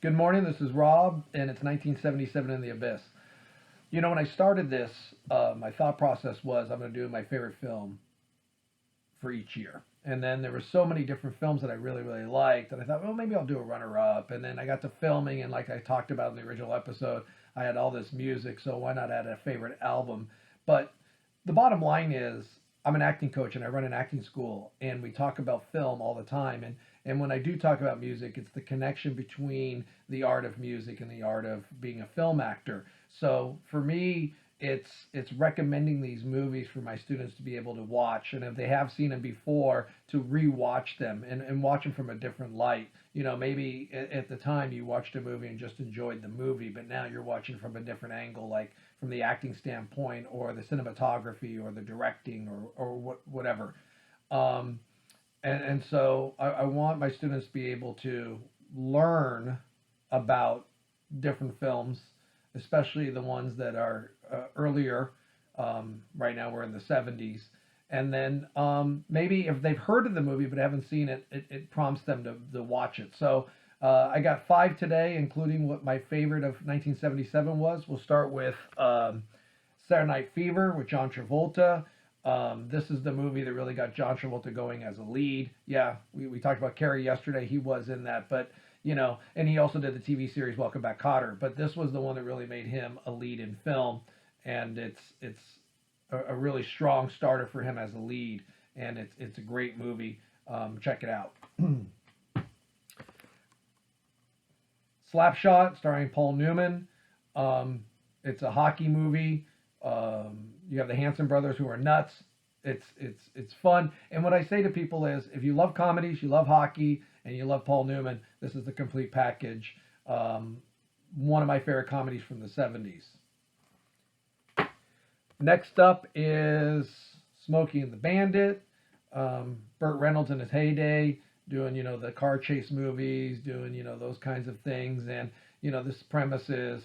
Good morning. This is Rob, and it's 1977 in the Abyss. When I started this, my thought process was I'm going to do my favorite film for each year. And then there were so many different films that I really, really liked that I thought, well, maybe I'll do a runner-up. And then I got to filming, and like I talked about in the original episode, I had all this music, so why not add a favorite album? But the bottom line is, I'm an acting coach and I run an acting school, and we talk about film all the time. And when I do talk about music, it's the connection between the art of music and the art of being a film actor. So for me, it's recommending these movies for my students to be able to watch, and if they have seen them before, to rewatch them and watch them from a different light. Maybe at the time you watched a movie and just enjoyed the movie, but now you're watching from a different angle, like from the acting standpoint, or the cinematography, or the directing, or whatever. Um, and so I want my students to be able to learn about different films, especially the ones that are earlier. Right now we're in the 70s. And then maybe if they've heard of the movie but haven't seen it, it prompts them to watch it. So I got five today, including what my favorite of 1977 was. We'll start with Saturday Night Fever with John Travolta. This is the movie that really got John Travolta going as a lead. Yeah, we talked about Carrie yesterday. He was in that, but and he also did the TV series Welcome Back, Kotter. But this was the one that really made him a lead in film, and it's a really strong starter for him as a lead, and it's a great movie. Check it out. Slapshot, starring Paul Newman. It's a hockey movie. You have the Hanson brothers, who are nuts. It's fun. And what I say to people is, if you love comedies, you love hockey, and you love Paul Newman, this is the complete package. One of my favorite comedies from the 70s. Next up is Smokey and the Bandit. Burt Reynolds in his heyday, doing the car chase movies, doing those kinds of things. And this premise is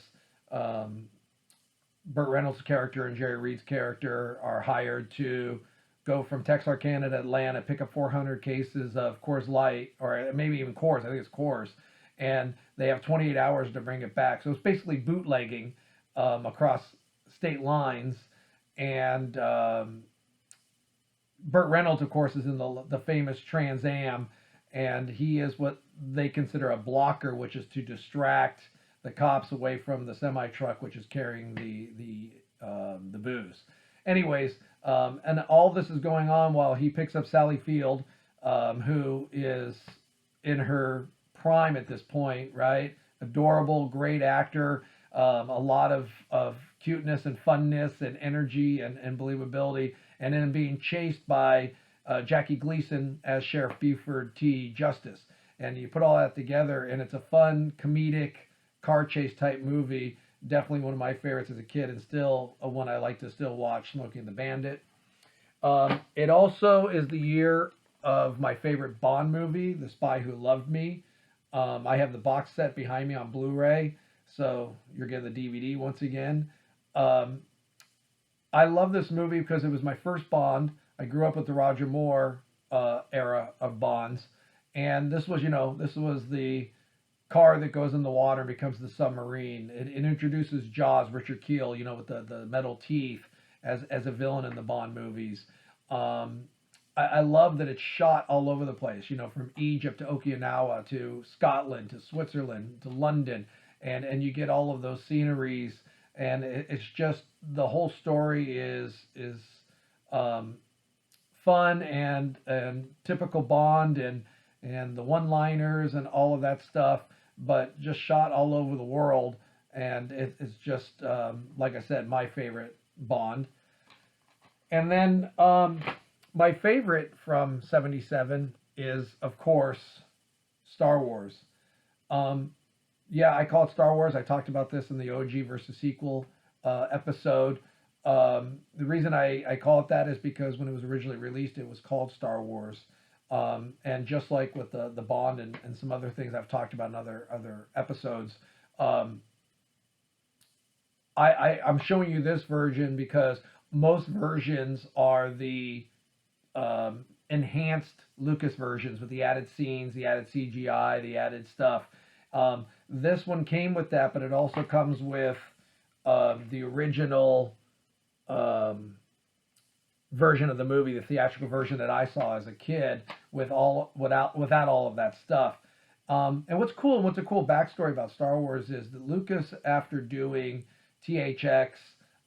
Burt Reynolds' character and Jerry Reed's character are hired to go from Texarkana to Atlanta, pick up 400 cases of Coors Light, or maybe even Coors. I think it's Coors, and they have 28 hours to bring it back. So it's basically bootlegging across state lines. And Burt Reynolds, of course, is in the famous Trans Am, and he is what they consider a blocker, which is to distract the cops away from the semi truck, which is carrying the booze. Anyways, and all this is going on while he picks up Sally Field, who is in her prime at this point, right? Adorable, great actor, a lot of cuteness and funness and energy and believability, and then being chased by Jackie Gleason as Sheriff Buford T. Justice. And you put all that together, and it's a fun, comedic, car chase type movie. Definitely one of my favorites as a kid, and still one I like to still watch, Smokey and the Bandit. It also is the year of my favorite Bond movie, The Spy Who Loved Me. I have the box set behind me on Blu-ray, so you're getting the DVD once again. I love this movie because it was my first Bond. I grew up with the Roger Moore era of Bonds, and this was the car that goes in the water and becomes the submarine. It introduces Jaws, Richard Kiel, with the metal teeth as a villain in the Bond movies. I love that it's shot all over the place, from Egypt to Okinawa to Scotland to Switzerland to London, and you get all of those sceneries, and it's just the whole story is fun and typical Bond and the one-liners and all of that stuff, but just shot all over the world, and it's just like I said, my favorite Bond. And then my favorite from 77 is, of course, Star Wars. Yeah, I call it Star Wars. I talked about this in the OG versus sequel episode. The reason I call it that is because when it was originally released, it was called Star Wars. And just like with the Bond and some other things I've talked about in other episodes, I'm showing you this version because most versions are the enhanced Lucas versions with the added scenes, the added CGI, the added stuff. This one came with that, but it also comes with the original um, version of the movie, the theatrical version that I saw as a kid, with all without all of that stuff. And what's cool, and what's a cool backstory about Star Wars is that Lucas, after doing THX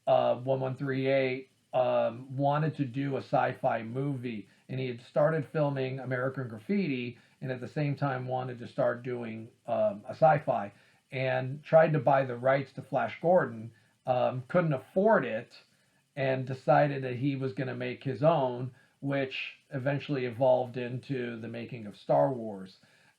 1138, wanted to do a sci-fi movie, and he had started filming American Graffiti, and at the same time wanted to start doing a sci-fi, and tried to buy the rights to Flash Gordon, couldn't afford it, and decided that he was going to make his own, which eventually evolved into the making of Star Wars.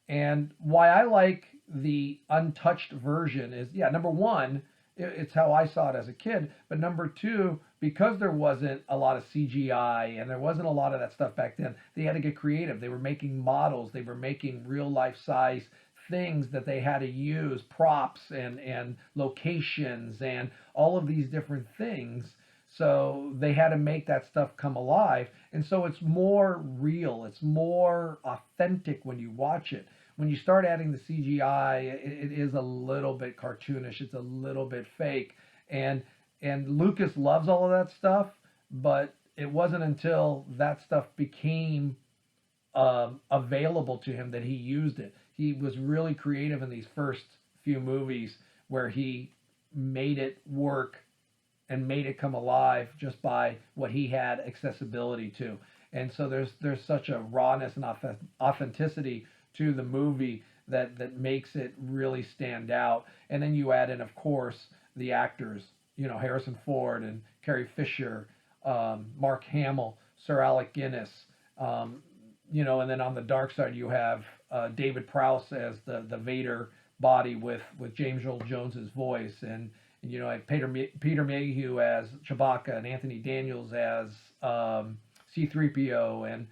And why I like the untouched version is, yeah, number one, it's how I saw it as a kid. But number two, because there wasn't a lot of CGI and there wasn't a lot of that stuff back then, they had to get creative. They were making models, they were making real life size things that they had to use, props and locations and all of these different things. So they had to make that stuff come alive. And so it's more real, it's more authentic when you watch it. When you start adding the CGI, it is a little bit cartoonish, it's a little bit fake. And Lucas loves all of that stuff, but it wasn't until that stuff became available to him that he used it. He was really creative in these first few movies where he made it work and made it come alive just by what he had accessibility to. And so there's such a rawness and authenticity to the movie that makes it really stand out. And then you add in, of course, the actors, Harrison Ford and Carrie Fisher, Mark Hamill, Sir Alec Guinness, and then on the dark side you have David Prowse as the Vader body with James Earl Jones's voice, and Peter Mayhew as Chewbacca, and Anthony Daniels as C-3PO, and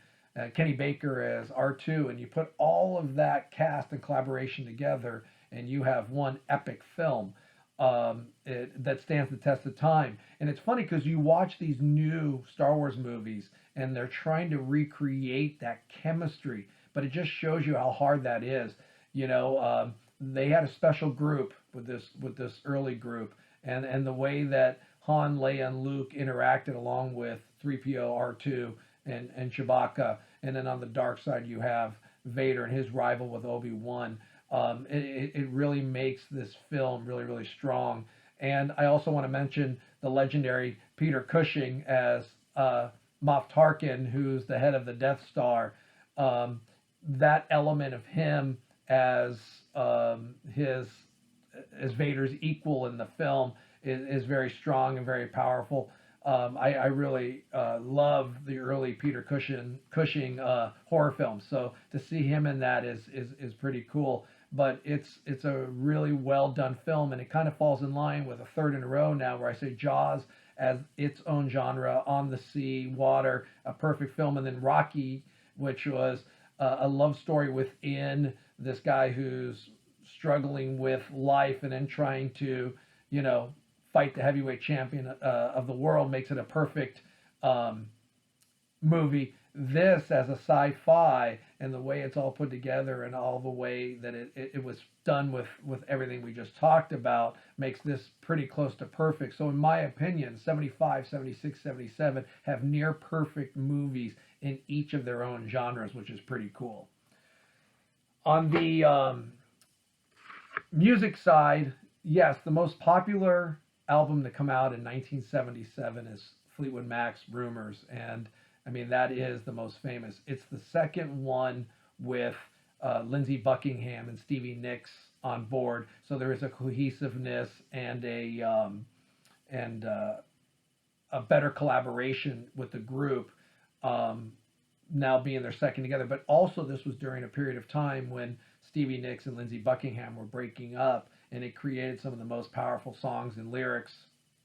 Kenny Baker as R2, and you put all of that cast and collaboration together, and you have one epic film that stands the test of time. And it's funny because you watch these new Star Wars movies, and they're trying to recreate that chemistry, but it just shows you how hard that is. They had a special group with this early group, and the way that Han, Leia, and Luke interacted along with 3PO, R2, and Chewbacca, and then on the dark side you have Vader and his rival with Obi-Wan. It really makes this film really, really strong. And I also want to mention the legendary Peter Cushing as Moff Tarkin, who's the head of the Death Star. That element of him as Vader's equal in the film is very strong and very powerful. I really love the early Peter Cushing horror films, so to see him in that is pretty cool. But it's a really well done film, and it kind of falls in line with a third in a row now where I say Jaws as its own genre, on the sea, water, a perfect film, and then Rocky, which was a love story within this guy who's struggling with life and then trying to, fight the heavyweight champion of the world, makes it a perfect movie. This as a sci-fi, and the way it's all put together and all the way that it was done with everything we just talked about, makes this pretty close to perfect. So in my opinion, 75, 76, 77 have near perfect movies in each of their own genres, which is pretty cool. On the music side, yes, the most popular album to come out in 1977 is Fleetwood Mac's Rumors, and I mean, that is the most famous. It's the second one with Lindsey Buckingham and Stevie Nicks on board, so there is a cohesiveness and a better collaboration with the group, now being their second together. But also, this was during a period of time when Stevie Nicks and Lindsey Buckingham were breaking up, and it created some of the most powerful songs and lyrics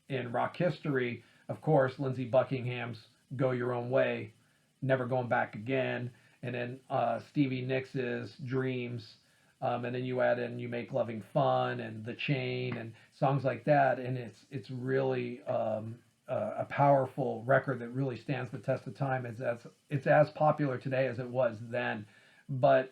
in rock history. Of course, Lindsey Buckingham's Go Your Own Way, Never Going Back Again, and then Stevie Nicks' Dreams, and then you add in You Make Loving Fun and The Chain and songs like that, and it's really a powerful record that really stands the test of time. It's as popular today as it was then. But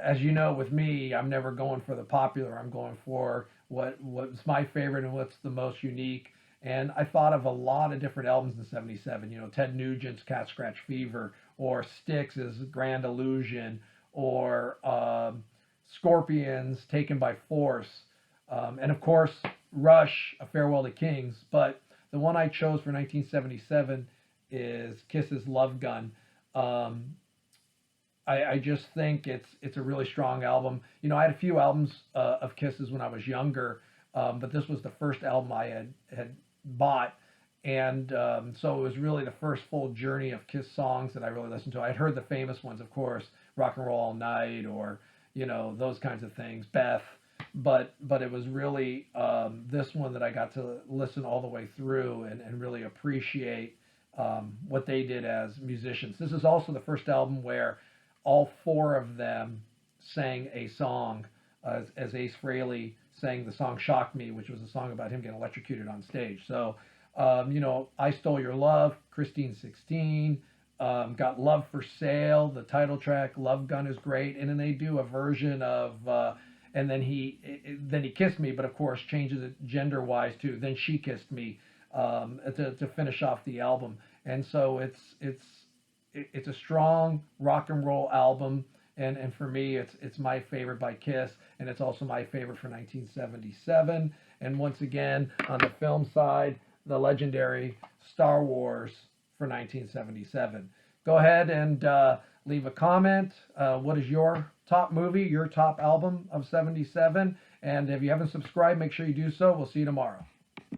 as you know, with me, I'm never going for the popular. I'm going for what's my favorite and what's the most unique. And I thought of a lot of different albums in '77. You know, Ted Nugent's Cat Scratch Fever, or Styx's Grand Illusion, or Scorpions Taken by Force, and of course Rush, A Farewell to Kings. But the one I chose for 1977 is Kiss's Love Gun. Um, I just think it's a really strong album. You know, I had a few albums of Kisses when I was younger, but this was the first album I had bought, and so it was really the first full journey of Kiss songs that I really listened to. I'd heard the famous ones, of course, Rock and Roll All Night, or you know those kinds of things, Beth, but it was really this one that I got to listen all the way through and really appreciate what they did as musicians. This is also the first album where all four of them sang a song, as Ace Frehley sang the song "Shock Me," which was a song about him getting electrocuted on stage. So, you know, "I Stole Your Love," Christine 16, got "Love for Sale," the title track. "Love Gun" is great, and then they do a version of and then he kissed me, but of course changes it gender wise too. Then she kissed me, to finish off the album, and so it's a strong rock and roll album, and for me it's my favorite by Kiss, and it's also my favorite for 1977. And once again, on the film side, the legendary Star Wars for 1977. Go ahead and leave a comment. What is your top movie, your top album of '77? And if you haven't subscribed, make sure you do so. We'll see you tomorrow.